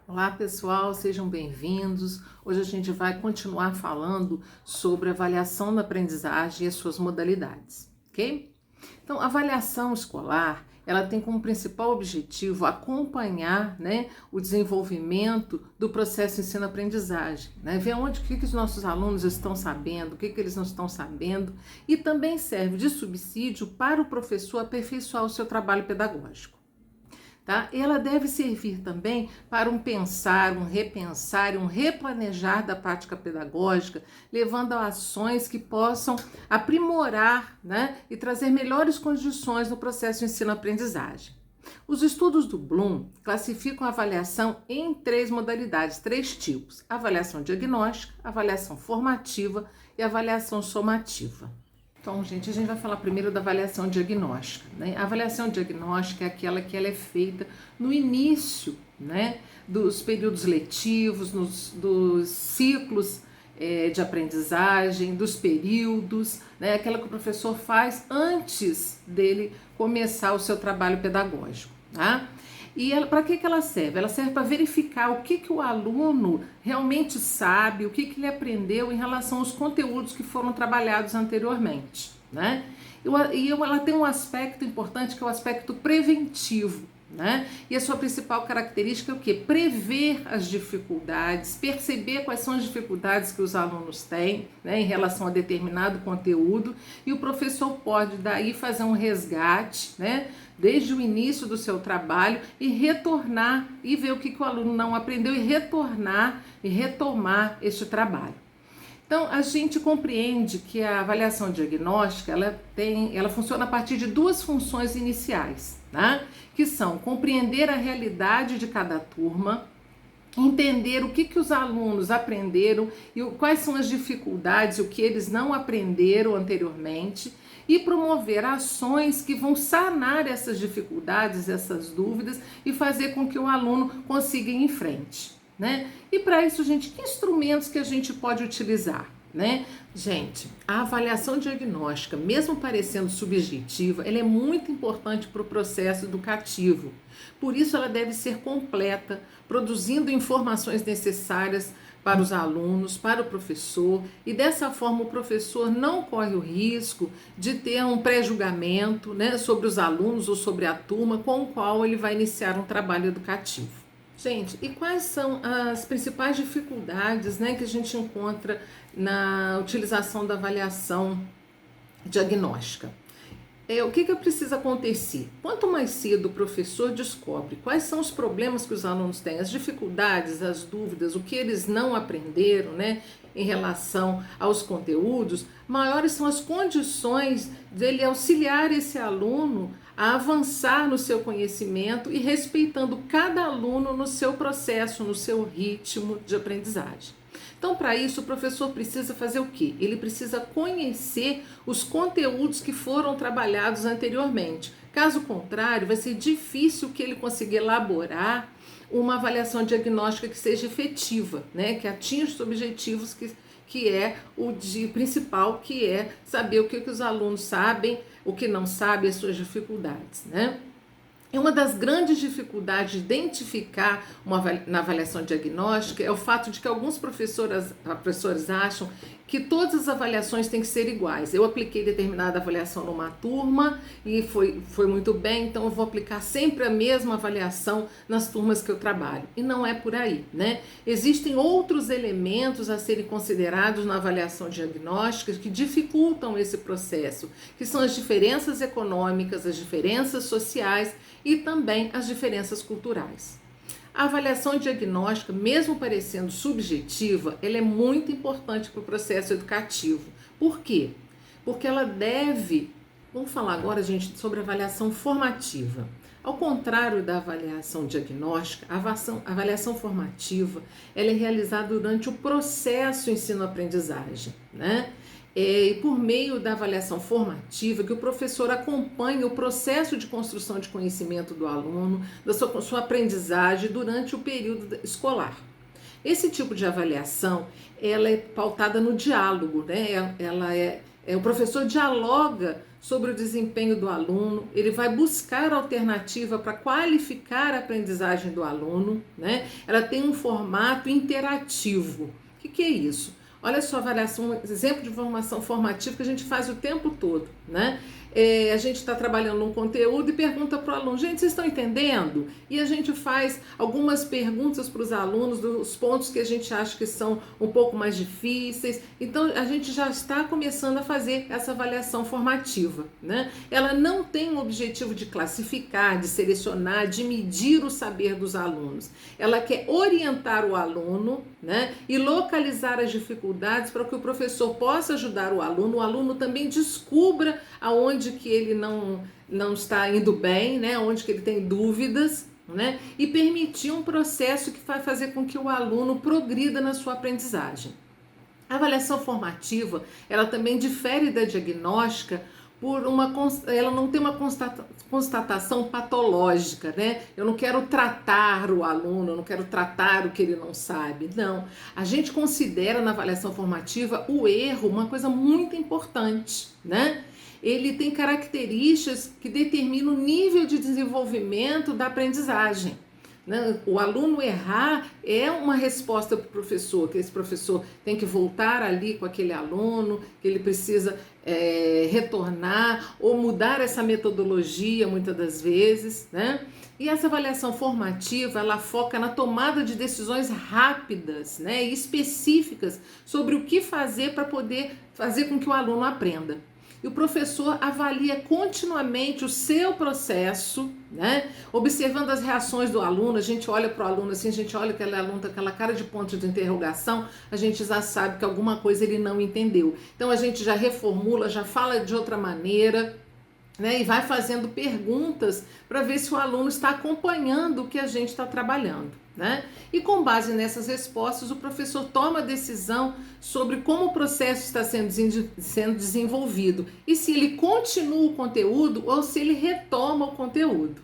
Olá pessoal, sejam bem-vindos. Hoje a gente vai continuar falando sobre avaliação da aprendizagem e as suas modalidades, ok? Então, a avaliação escolar, ela tem como principal objetivo acompanhar, o desenvolvimento do processo ensino-aprendizagem, ver o que os nossos alunos estão sabendo, o que eles não estão sabendo, e também serve de subsídio para o professor aperfeiçoar o seu trabalho pedagógico. Tá? Ela deve servir também para um pensar, um repensar e um replanejar da prática pedagógica, levando a ações que possam aprimorar, e trazer melhores condições no processo de ensino-aprendizagem. Os estudos do Bloom classificam a avaliação em 3 modalidades, 3 tipos: avaliação diagnóstica, avaliação formativa e avaliação somativa. Então, gente, a gente vai falar primeiro da avaliação diagnóstica. A avaliação diagnóstica é aquela que ela é feita no início, dos períodos letivos, dos ciclos de aprendizagem, dos períodos, aquela que o professor faz antes dele começar o seu trabalho pedagógico, tá? E para que ela serve? Ela serve para verificar o que o aluno realmente sabe, o que ele aprendeu em relação aos conteúdos que foram trabalhados anteriormente, E ela tem um aspecto importante que é o aspecto preventivo, E a sua principal característica é o quê? Prever as dificuldades, perceber quais são as dificuldades que os alunos têm, em relação a determinado conteúdo, e o professor pode daí fazer um resgate, desde o início do seu trabalho e retornar e ver o que o aluno não aprendeu e retornar e retomar este trabalho. Então, a gente compreende que a avaliação diagnóstica, ela funciona a partir de 2 funções iniciais, que são compreender a realidade de cada turma, entender o que os alunos aprenderam e quais são as dificuldades, o que eles não aprenderam anteriormente, e promover ações que vão sanar essas dificuldades, essas dúvidas e fazer com que o aluno consiga ir em frente, E para isso, gente, que instrumentos que a gente pode utilizar, Gente, a avaliação diagnóstica, mesmo parecendo subjetiva, ela é muito importante para o processo educativo. Por isso, ela deve ser completa, produzindo informações necessárias para os alunos, para o professor, e dessa forma o professor não corre o risco de ter um pré-julgamento, sobre os alunos ou sobre a turma com o qual ele vai iniciar um trabalho educativo. Gente, e quais são as principais dificuldades, que a gente encontra na utilização da avaliação diagnóstica? O que precisa acontecer? Quanto mais cedo o professor descobre quais são os problemas que os alunos têm, as dificuldades, as dúvidas, o que eles não aprenderam, em relação aos conteúdos, maiores são as condições dele auxiliar esse aluno a avançar no seu conhecimento e respeitando cada aluno no seu processo, no seu ritmo de aprendizagem. Então, para isso, o professor precisa fazer o quê? Ele precisa conhecer os conteúdos que foram trabalhados anteriormente. Caso contrário, vai ser difícil que ele consiga elaborar uma avaliação diagnóstica que seja efetiva, que atinja os objetivos que é o principal, que é saber o que os alunos sabem, o que não sabem, as suas dificuldades, E uma das grandes dificuldades de identificar na avaliação diagnóstica é o fato de que alguns professores acham que todas as avaliações têm que ser iguais. Eu apliquei determinada avaliação numa turma e foi muito bem, então eu vou aplicar sempre a mesma avaliação nas turmas que eu trabalho. E não é por aí, Existem outros elementos a serem considerados na avaliação diagnóstica que dificultam esse processo, que são as diferenças econômicas, as diferenças sociais e também as diferenças culturais. A avaliação diagnóstica, mesmo parecendo subjetiva, ela é muito importante para o processo educativo. Por quê? Porque ela deve... Vamos falar agora, gente, sobre avaliação formativa. Ao contrário da avaliação diagnóstica, a avaliação formativa ela é realizada durante o processo ensino-aprendizagem, E por meio da avaliação formativa, que o professor acompanha o processo de construção de conhecimento do aluno, da sua aprendizagem durante o período escolar. Esse tipo de avaliação, ela é pautada no diálogo, Ela O professor dialoga sobre o desempenho do aluno, ele vai buscar alternativa para qualificar a aprendizagem do aluno, né? Ela tem um formato interativo. O que é isso? Olha só, avaliação, um exemplo de formação formativa que a gente faz o tempo todo, né? A gente está trabalhando um conteúdo e pergunta para o aluno, gente, vocês estão entendendo? E a gente faz algumas perguntas para os alunos dos pontos que a gente acha que são um pouco mais difíceis. Então, a gente já está começando a fazer essa avaliação formativa, né? Ela não tem o objetivo de classificar, de selecionar, de medir o saber dos alunos. Ela quer orientar o aluno, né? E localizar as dificuldades para que o professor possa ajudar o aluno também descubra aonde que ele não está indo bem, né? Onde que ele tem dúvidas, né? E permitir um processo que vai fazer com que o aluno progrida na sua aprendizagem. A avaliação formativa, ela também difere da diagnóstica ela não tem uma constatação patológica, né? Eu não quero tratar o aluno, eu não quero tratar o que ele não sabe, não. A gente considera na avaliação formativa o erro uma coisa muito importante, né? Ele tem características que determinam o nível de desenvolvimento da aprendizagem. O aluno errar é uma resposta para o professor, que esse professor tem que voltar ali com aquele aluno, que ele precisa retornar ou mudar essa metodologia muitas das vezes, né? E essa avaliação formativa, ela foca na tomada de decisões rápidas, né, e específicas sobre o que fazer para poder fazer com que o aluno aprenda. E o professor avalia continuamente o seu processo, né? Observando as reações do aluno. A gente olha para o aluno assim, a gente olha aquele aluno com aquela cara de ponto de interrogação, a gente já sabe que alguma coisa ele não entendeu. Então a gente já reformula, já fala de outra maneira, né? E vai fazendo perguntas para ver se o aluno está acompanhando o que a gente está trabalhando, né? E com base nessas respostas, o professor toma a decisão sobre como o processo está sendo desenvolvido e se ele continua o conteúdo ou se ele retoma o conteúdo.